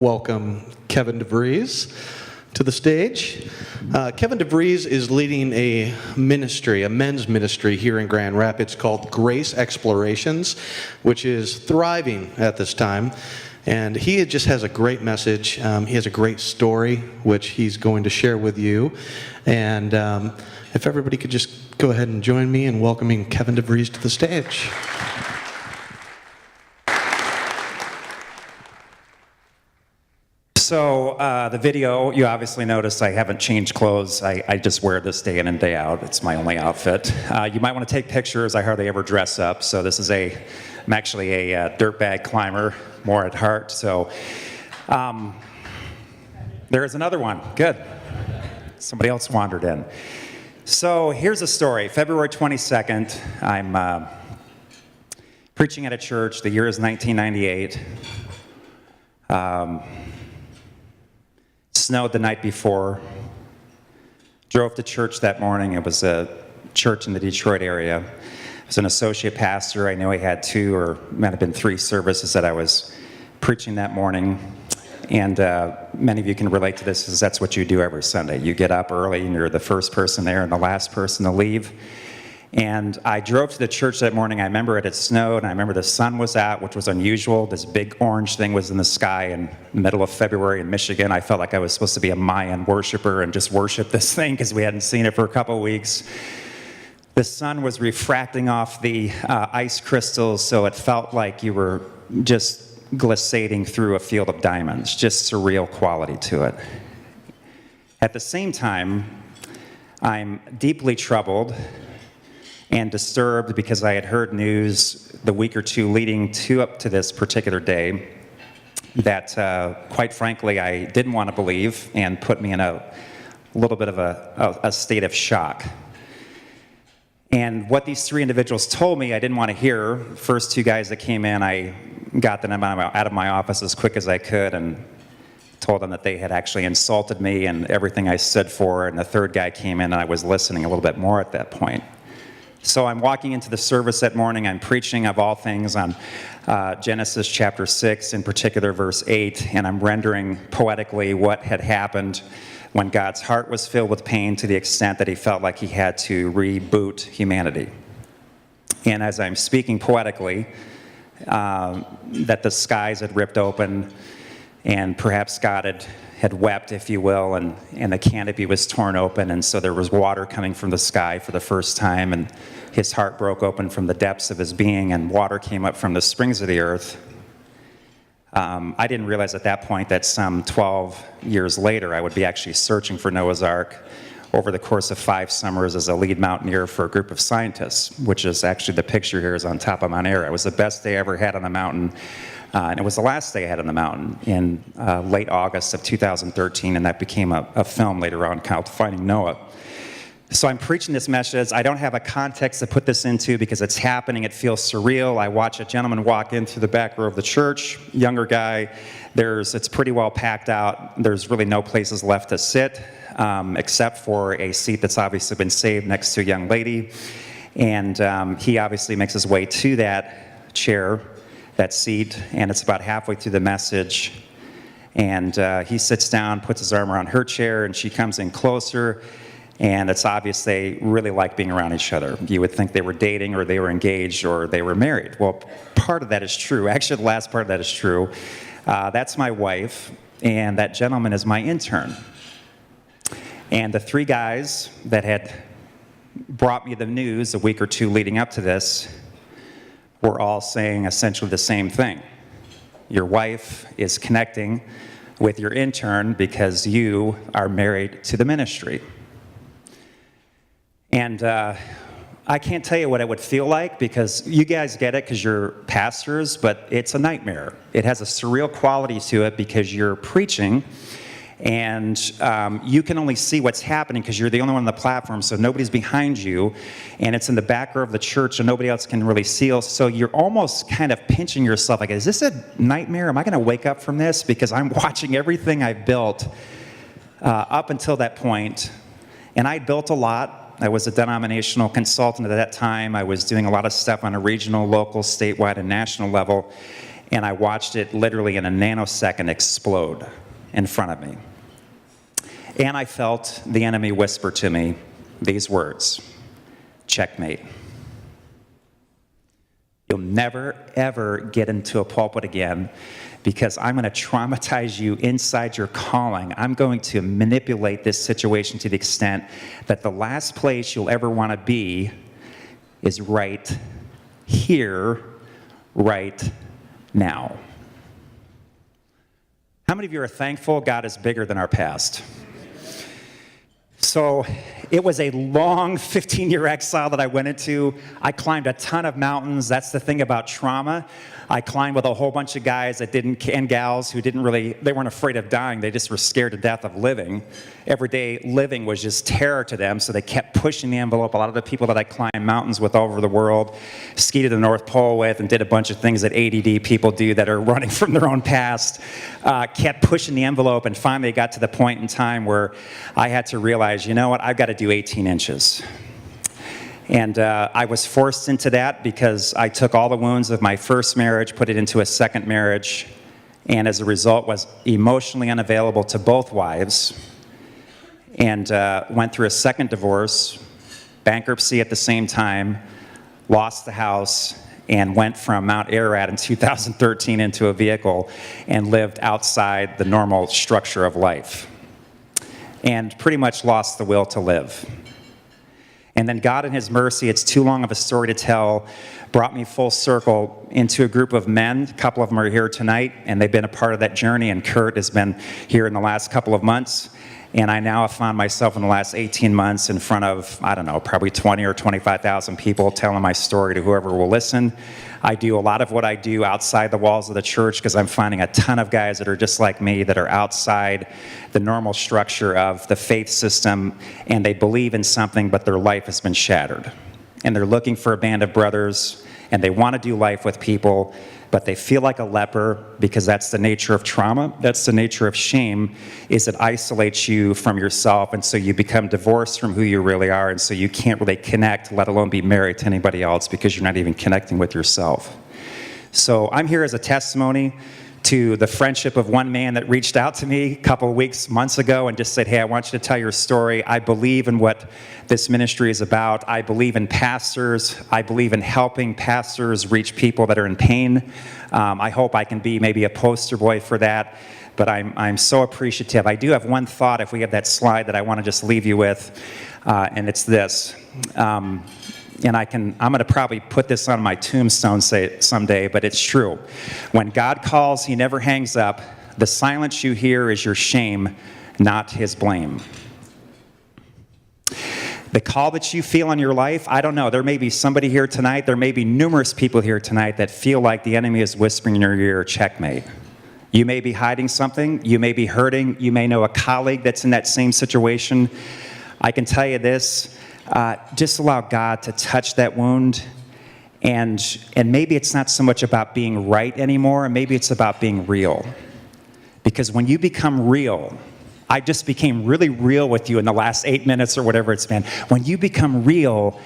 welcome Kevin DeVries to the stage. Kevin DeVries is leading a ministry, a men's ministry here in Grand Rapids called Grace Explorations, which is thriving at this time. And he just has a great message. He has a great story, which he's going to share with you. And if everybody could just go ahead and join me in welcoming Kevin DeVries to the stage. So the video, you obviously noticed I haven't changed clothes. I just wear this day in and day out. It's my only outfit. You might want to take pictures. I hardly ever dress up. So this is I'm actually a dirtbag climber, more at heart. So there is another one. Good. Somebody else wandered in. So here's a story. February 22nd, I'm preaching at a church. The year is 1998. Snowed the night before. Drove to church that morning. It was a church in the Detroit area. I was an associate pastor. I knew I had 2 or might have been 3 services that I was preaching that morning. And many of you can relate to this because that's what you do every Sunday. You get up early and you're the first person there and the last person to leave. And I drove to the church that morning. I remember it had snowed, and I remember the sun was out, which was unusual. This big orange thing was in the sky in the middle of February in Michigan. I felt like I was supposed to be a Mayan worshiper and just worship this thing because we hadn't seen it for a couple of weeks. The sun was refracting off the ice crystals, so it felt like you were just glissading through a field of diamonds, just surreal quality to it. At the same time, I'm deeply troubled and disturbed because I had heard news the week or 2 leading up to this particular day that, quite frankly, I didn't want to believe and put me in a little bit of a state of shock. And what these 3 individuals told me, I didn't want to hear. First 2 guys that came in, I got them out of my office as quick as I could and told them that they had actually insulted me and everything I stood for. And the 3rd guy came in, and I was listening a little bit more at that point. So I'm walking into the service that morning. I'm preaching, of all things, on Genesis chapter 6, in particular verse 8, and I'm rendering poetically what had happened when God's heart was filled with pain to the extent that he felt like he had to reboot humanity. And as I'm speaking poetically, that the skies had ripped open, and perhaps God had wept, if you will, and the canopy was torn open, and so there was water coming from the sky for the first time, and his heart broke open from the depths of his being, and water came up from the springs of the earth. I didn't realize at that point that some 12 years later I would be actually searching for Noah's Ark over the course of 5 summers as a lead mountaineer for a group of scientists, which is actually the picture here is on top of Mount Ararat. It was the best day I ever had on the mountain. And it was the last day I had on the mountain in late August of 2013, and that became a film later on called Finding Noah. So I'm preaching this message. I don't have a context to put this into because it's happening. It feels surreal. I watch a gentleman walk in through the back row of the church, younger guy. It's pretty well packed out. There's really no places left to sit except for a seat that's obviously been saved next to a young lady. And he obviously makes his way to that chair, that seat, and it's about halfway through the message. And he sits down, puts his arm around her chair, and she comes in closer. And it's obvious they really like being around each other. You would think they were dating, or they were engaged, or they were married. Well, part of that is true. Actually, the last part of that is true. That's my wife, and that gentleman is my intern. And the 3 guys that had brought me the news a week or 2 leading up to this were all saying essentially the same thing. Your wife is connecting with your intern because you are married to the ministry. And I can't tell you what it would feel like because you guys get it because you're pastors, but it's a nightmare. It has a surreal quality to it because you're preaching, and you can only see what's happening because you're the only one on the platform, so nobody's behind you, and it's in the back row of the church, and nobody else can really see. So you're almost kind of pinching yourself, like, is this a nightmare? Am I going to wake up from this? Because I'm watching everything I've built up until that point, and I built a lot. I was a denominational consultant at that time. I was doing a lot of stuff on a regional, local, statewide, and national level. and I watched it literally in a nanosecond explode in front of me. And I felt the enemy whisper to me these words, checkmate. You'll never, ever get into a pulpit again because I'm going to traumatize you inside your calling. I'm going to manipulate this situation to the extent that the last place you'll ever want to be is right here, right now. How many of you are thankful God is bigger than our past? So it was a long 15-year exile that I went into. I climbed a ton of mountains. That's the thing about trauma. I climbed with a whole bunch of guys and gals who they weren't afraid of dying. They just were scared to death of living. Everyday living was just terror to them, so they kept pushing the envelope. A lot of the people that I climbed mountains with all over the world, skied to the North Pole with, and did a bunch of things that ADD people do that are running from their own past, kept pushing the envelope, and finally got to the point in time where I had to realize, you know what, I've got to do 18 inches. And I was forced into that because I took all the wounds of my first marriage, put it into a second marriage, and as a result was emotionally unavailable to both wives, and went through a second divorce, bankruptcy at the same time, lost the house, and went from Mount Ararat in 2013 into a vehicle and lived outside the normal structure of life, and pretty much lost the will to live. And then God in his mercy, it's too long of a story to tell, brought me full circle into a group of men. A couple of them are here tonight, and they've been a part of that journey, and Kurt has been here in the last couple of months. And I now have found myself in the last 18 months in front of, I don't know, probably 20 or 25,000 people telling my story to whoever will listen. I do a lot of what I do outside the walls of the church because I'm finding a ton of guys that are just like me that are outside the normal structure of the faith system, and they believe in something, but their life has been shattered. And they're looking for a band of brothers, and they want to do life with people, but they feel like a leper because that's the nature of trauma. That's the nature of shame, is it isolates you from yourself, and so you become divorced from who you really are, and so you can't really connect, let alone be married to anybody else because you're not even connecting with yourself. So I'm here as a testimony to the friendship of one man that reached out to me a couple of months ago and just said, hey, I want you to tell your story. I believe in what this ministry is about. I believe in pastors. I believe in helping pastors reach people that are in pain. I hope I can be maybe a poster boy for that, but I'm so appreciative. I do have one thought, if we have that slide, that I want to just leave you with, and it's this. And I'm going to probably put this on my tombstone someday, but it's true. When God calls, he never hangs up. The silence you hear is your shame, not his blame. The call that you feel in your life, I don't know. There may be somebody here tonight, there may be numerous people here tonight that feel like the enemy is whispering in your ear, checkmate. You may be hiding something. You may be hurting. You may know a colleague that's in that same situation. I can tell you this. Just allow God to touch that wound, and maybe it's not so much about being right anymore, maybe it's about being real. Because when you become real, I just became really real with you in the last 8 minutes or whatever it's been. When you become real,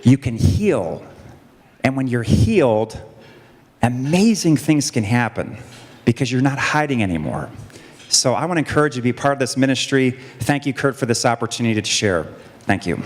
you can heal. And when you're healed, amazing things can happen because you're not hiding anymore. So I want to encourage you to be part of this ministry. Thank you, Kurt, for this opportunity to share. Thank you.